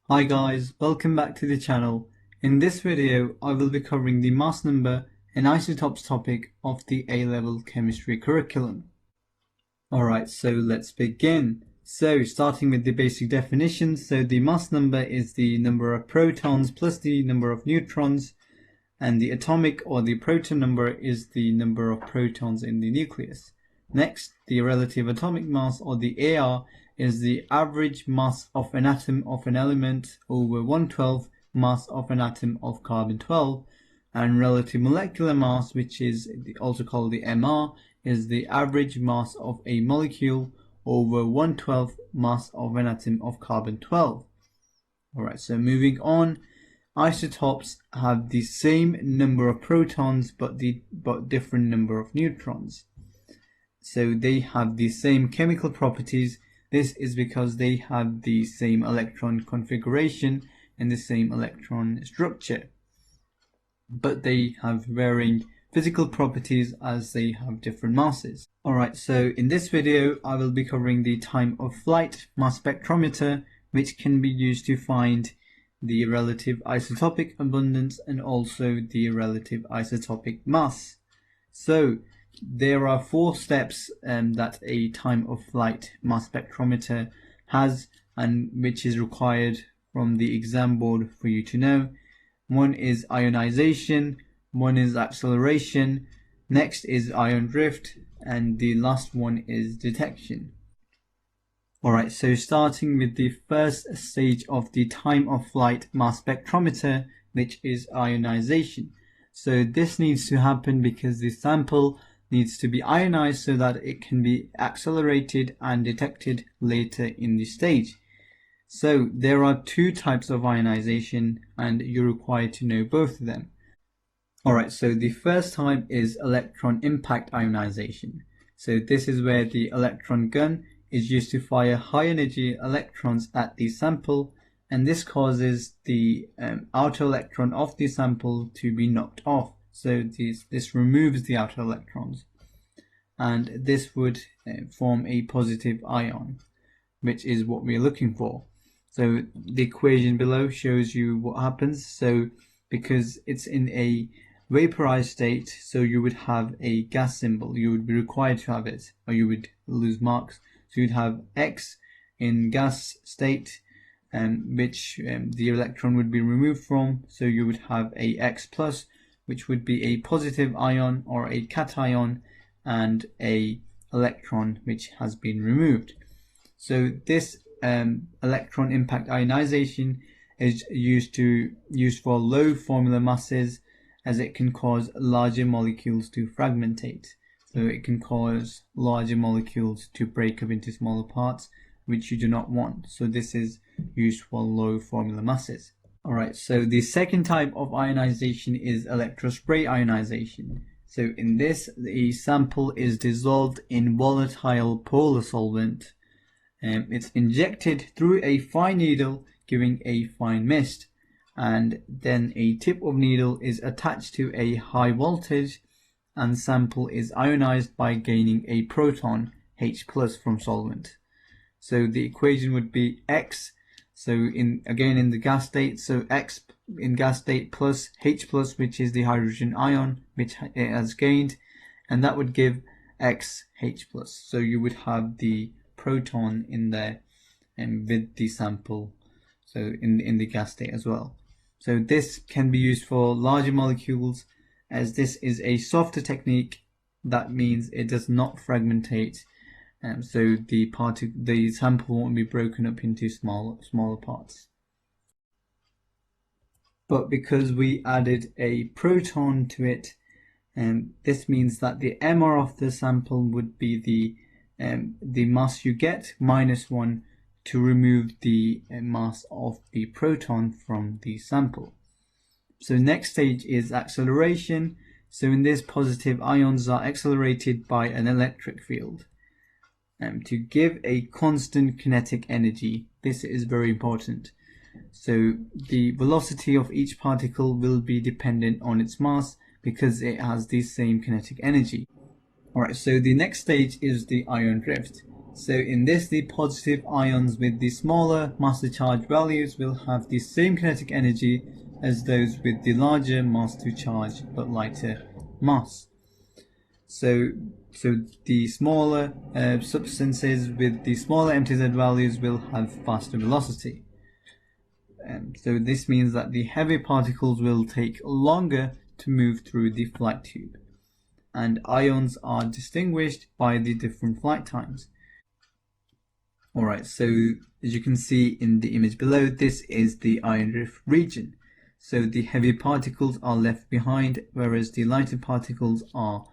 Hi guys, welcome back to the channel. In this video, I will be covering the mass number and isotopes topic of the A-level chemistry curriculum. Alright, so let's begin. So starting with the basic definition, so the mass number is the number of protons plus the number of neutrons, and the atomic or the proton number is the number of protons in the nucleus. Next, the relative atomic mass or the AR is the average mass of an atom of an element over 1/12 mass of an atom of carbon-12, and relative molecular mass, which is also called the MR, is the average mass of a molecule over 1/12 mass of an atom of carbon-12. Alright, so moving on, isotopes have the same number of protons but different number of neutrons. So they have the same chemical properties. This is because they have the same electron configuration and the same electron structure, but they have varying physical properties as they have different masses. Alright, so in this video I will be covering the time of flight mass spectrometer, which can be used to find the relative isotopic abundance and also the relative isotopic mass. So there are 4 steps that a time of flight mass spectrometer has, and which is required from the exam board for you to know. One is ionization, one is acceleration, next is ion drift, and the last one is detection. Alright, so starting with the first stage of the time of flight mass spectrometer, which is ionization. So this needs to happen because the sample needs to be ionized so that it can be accelerated and detected later in the stage. So there are 2 types of ionization and you're required to know both of them. Alright, so the first type is electron impact ionization. So this is where the electron gun is used to fire high energy electrons at the sample, and this causes the outer electron of the sample to be knocked off. So this removes the outer electrons, and this would form a positive ion, which is what we're looking for. So the equation below shows you what happens. So because it's in a vaporized state, so you would have a gas symbol, you would be required to have it or you would lose marks. So you'd have X in gas state, which the electron would be removed from, so you would have a X plus, which would be a positive ion or a cation, and a electron which has been removed. So this electron impact ionization is used for low formula masses, as it can cause larger molecules to fragmentate. So it can cause larger molecules to break up into smaller parts, which you do not want. So this is used for low formula masses. Alright, so the second type of ionization is electrospray ionization. So in this, the sample is dissolved in volatile polar solvent. It's injected through a fine needle, giving a fine mist, and then a tip of needle is attached to a high voltage, and sample is ionized by gaining a proton H plus from solvent. So the equation would be X, so in the gas state, so X in gas state plus H plus, which is the hydrogen ion which it has gained, and that would give X H plus. So you would have the proton in there and with the sample, so in the gas state as well. So this can be used for larger molecules, as this is a softer technique. That means it does not fragmentate, so the sample won't be broken up into smaller parts. But because we added a proton to it, this means that the MR of the sample would be the mass you get minus 1 to remove the mass of the proton from the sample. So next stage is acceleration. So in this, positive ions are accelerated by an electric field to give a constant kinetic energy. This is very important. So the velocity of each particle will be dependent on its mass because it has the same kinetic energy. Alright, so the next stage is the ion drift. So in this, the positive ions with the smaller mass to charge values will have the same kinetic energy as those with the larger mass to charge but lighter mass. So the smaller substances with the smaller MTZ values will have faster velocity. So this means that the heavy particles will take longer to move through the flight tube. And ions are distinguished by the different flight times. Alright, so as you can see in the image below, this is the ion drift region. So the heavy particles are left behind, whereas the lighter particles are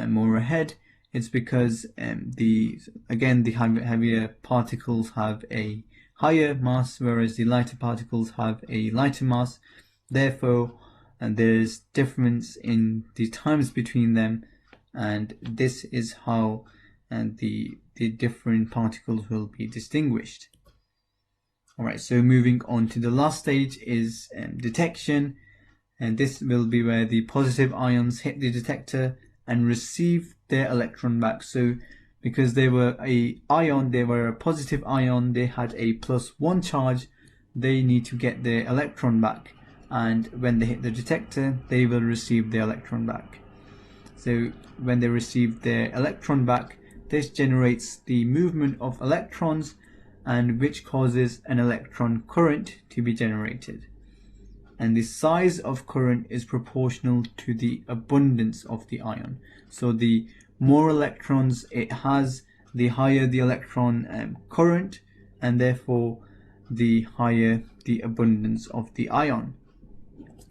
more ahead. It's because the heavier particles have a higher mass, whereas the lighter particles have a lighter mass. Therefore, there's difference in the times between them, and this is how the different particles will be distinguished. Alright, so moving on to the last stage is detection, and this will be where the positive ions hit the detector and receive their electron back. So because they were a positive ion, they had a +1 charge, they need to get their electron back, and when they hit the detector, they will receive their electron back. So when they receive their electron back, this generates the movement of electrons, and which causes an electron current to be generated. And the size of current is proportional to the abundance of the ion. So the more electrons it has, the higher the electron current, and therefore the higher the abundance of the ion.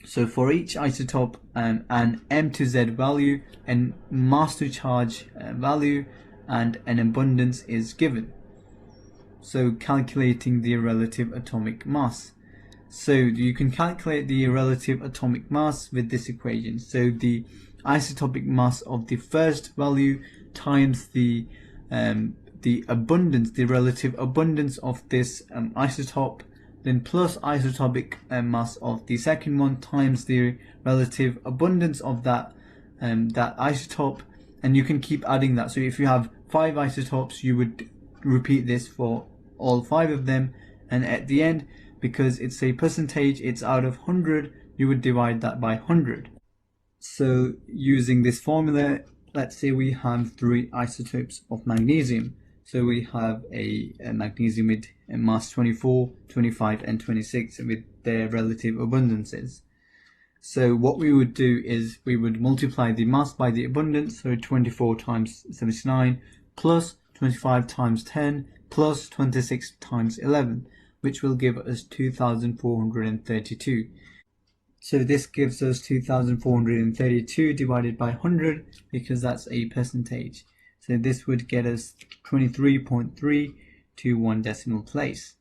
So for each isotope, an M to Z value, and mass to charge value, and an abundance is given. So calculating the relative atomic mass. So you can calculate the relative atomic mass with this equation. So the isotopic mass of the first value times the abundance, the relative abundance of this isotope, then plus isotopic mass of the second one times the relative abundance of that isotope, and you can keep adding that. So if you have 5 isotopes, you would repeat this for all 5 of them, and at the end, because it's a percentage, it's out of 100, you would divide that by 100. So using this formula, let's say we have 3 isotopes of magnesium. So we have a magnesium with a mass 24, 25 and 26 with their relative abundances. So what we would do is we would multiply the mass by the abundance, so 24 times 79 plus 25 times 10 plus 26 times 11, which will give us 2432. So this gives us 2432 divided by 100, because that's a percentage. So this would get us 23.3 to 1 decimal place.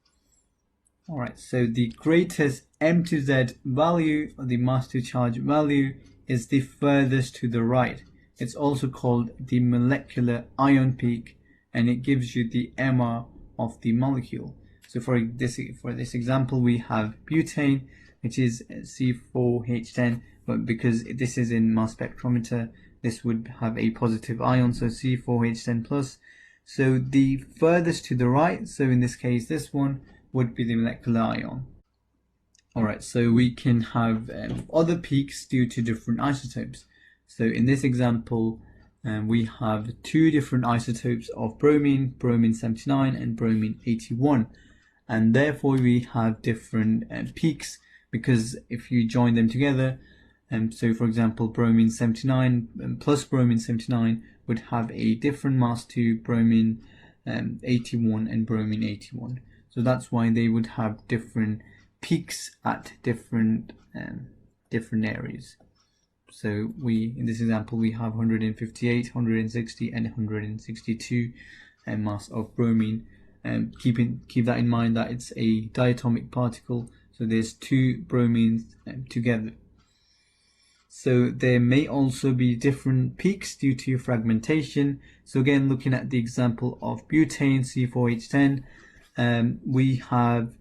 Alright, so the greatest M to Z value, or the mass to charge value, is the furthest to the right. It's also called the molecular ion peak, and it gives you the MR of the molecule. So for this example, we have butane, which is C4H10, but because this is in mass spectrometer, this would have a positive ion, so C4H10 plus. So the furthest to the right, so in this case this one, would be the molecular ion. Alright, so we can have other peaks due to different isotopes. So in this example, we have 2 different isotopes of bromine, bromine 79 and bromine 81, and therefore we have different peaks, because if you join them together, so for example bromine 79 plus bromine 79 would have a different mass to bromine 81 and bromine 81. So that's why they would have different peaks at different areas. So in this example we have 158, 160 and 162 mass of bromine. Keep that in mind that it's a diatomic particle, so there's 2 bromines together. So there may also be different peaks due to fragmentation. So again, looking at the example of butane C4H10, we have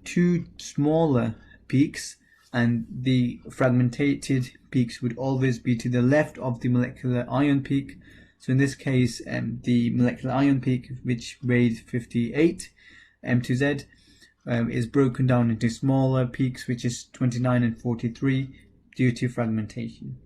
2 smaller peaks, and the fragmented peaks would always be to the left of the molecular ion peak. So in this case, the molecular ion peak, which weighed 58 M2Z, is broken down into smaller peaks, which is 29 and 43, due to fragmentation.